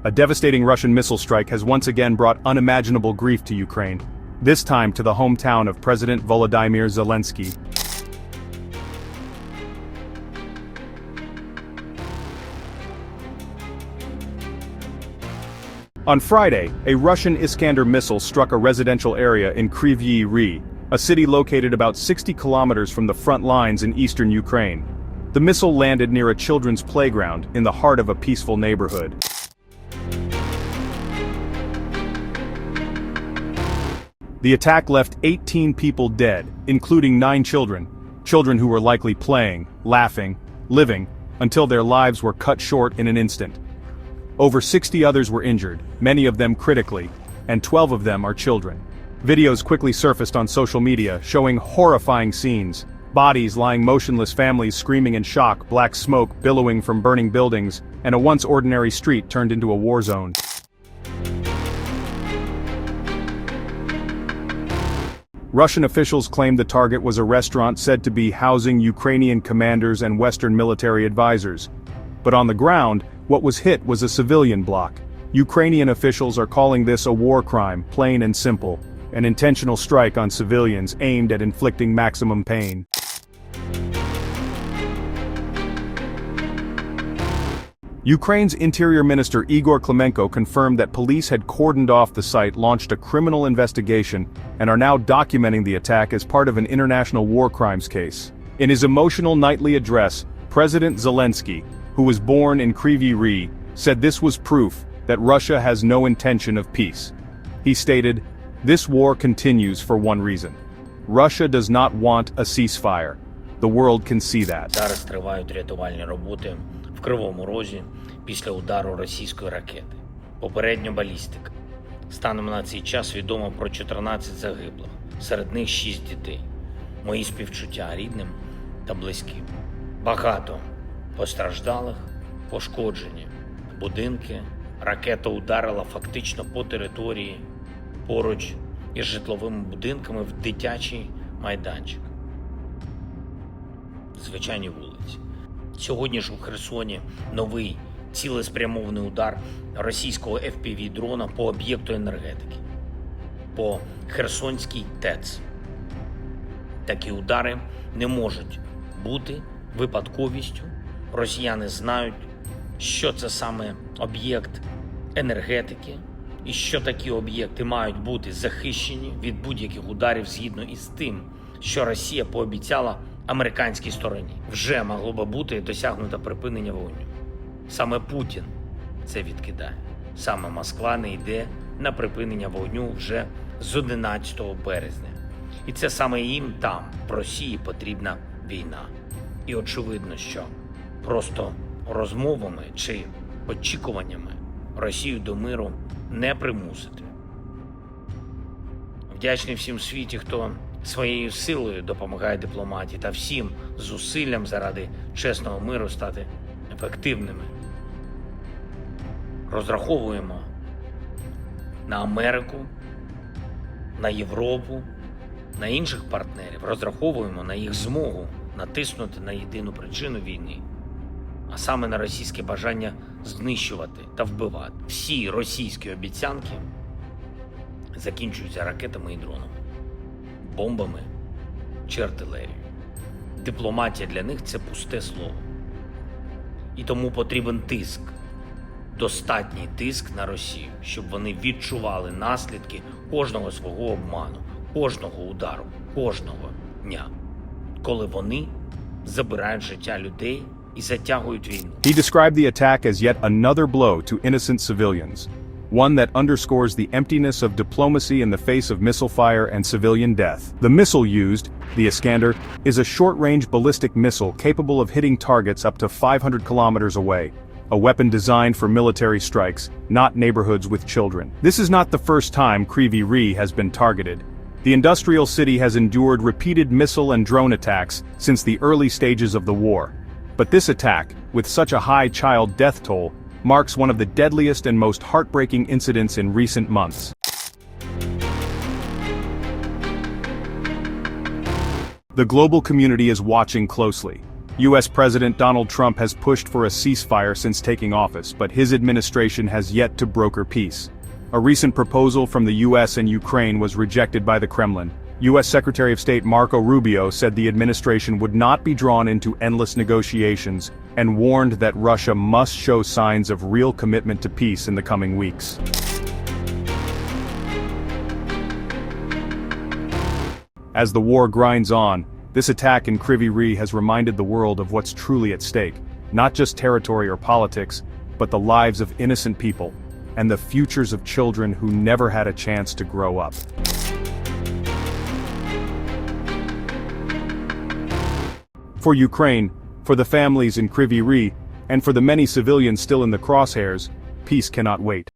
A devastating Russian missile strike has once again brought unimaginable grief to Ukraine, this time to the hometown of President Volodymyr Zelenskyy. On Friday, a Russian Iskander missile struck a residential area in Kryvyi Rih, a city located about 60 kilometers from the front lines in eastern Ukraine. The missile landed near a children's playground in the heart of a peaceful neighborhood. The attack left 18 people dead, including 9 children who were likely playing, laughing, living, until their lives were cut short in an instant. Over 60 others were injured, many of them critically, and 12 of them are children. Videos quickly surfaced on social media showing horrifying scenes: bodies lying motionless, families screaming in shock, black smoke billowing from burning buildings, and a once ordinary street turned into a war zone. Russian officials claimed the target was a restaurant said to be housing Ukrainian commanders and Western military advisors. But on the ground, what was hit was a civilian block. Ukrainian officials are calling this a war crime, plain and simple, an intentional strike on civilians aimed at inflicting maximum pain. Ukraine's Interior Minister Igor Klimenko confirmed that police had cordoned off the site, launched a criminal investigation, and are now documenting the attack as part of an international war crimes case. In his emotional nightly address, President Zelenskyy, who was born in Kryvyi Rih, said this was proof that Russia has no intention of peace. He stated, "This war continues for one reason. Russia does not want a ceasefire. The world can see that." Зараз тривають рятувальні роботи в Кривому Розі після удару російської ракети. Попередньо балістика. Станом на цей час відомо про 14 загиблих, серед них 6 дітей. Мої співчуття рідним та близьким. Багато постраждалих, пошкоджені будинки. Ракета ударила фактично по території, поруч із житловими будинками в дитячий майданчик. Звичайні вулиці. Сьогодні ж у Херсоні новий цілеспрямований удар російського FPV-дрона по об'єкту енергетики, по Херсонській ТЕЦ. Такі удари не можуть бути випадковістю. Росіяни знають, що це саме об'єкт енергетики, і що такі об'єкти мають бути захищені від будь-яких ударів згідно із тим, що Росія пообіцяла американській стороні. Вже могло би бути досягнуто припинення вогню. Саме Путін це відкидає. Саме Москва не йде на припинення вогню вже з 11 березня. І це саме їм там, в Росії, потрібна війна. І очевидно, що просто розмовами чи очікуваннями Росію до миру не примусити. Вдячний всім світі, хто своєю силою допомагає дипломатії, та всім зусиллям заради чесного миру стати ефективними. Розраховуємо на Америку, на Європу, на інших партнерів. Розраховуємо на їх змогу натиснути на єдину причину війни, а саме на російське бажання знищувати та вбивати. Всі російські обіцянки закінчуються ракетами і дронами, бомбами чи артилерією. Дипломатія для них – це пусте слово. І тому потрібен тиск, достатній тиск на Росію, щоб вони відчували наслідки кожного свого обману, кожного удару, кожного дня, коли вони забирають життя людей і затягують війну. He described the attack as yet another blow to innocent civilians, one that underscores the emptiness of diplomacy in the face of missile fire and civilian death. The missile used, the Iskander, is a short-range ballistic missile capable of hitting targets up to 500 kilometers away, a weapon designed for military strikes, not neighborhoods with children. This is not the first time Kryvyi Rih has been targeted. The industrial city has endured repeated missile and drone attacks since the early stages of the war. But this attack, with such a high child death toll, marks one of the deadliest and most heartbreaking incidents in recent months. The global community is watching closely. US President Donald Trump has pushed for a ceasefire since taking office, but his administration has yet to broker peace. A recent proposal from the US and Ukraine was rejected by the Kremlin. US Secretary of State Marco Rubio said the administration would not be drawn into endless negotiations and warned that Russia must show signs of real commitment to peace in the coming weeks. As the war grinds on, this attack in Kryvyi Rih has reminded the world of what's truly at stake, not just territory or politics, but the lives of innocent people, and the futures of children who never had a chance to grow up. For Ukraine, for the families in Kryvyi Rih, and for the many civilians still in the crosshairs, peace cannot wait.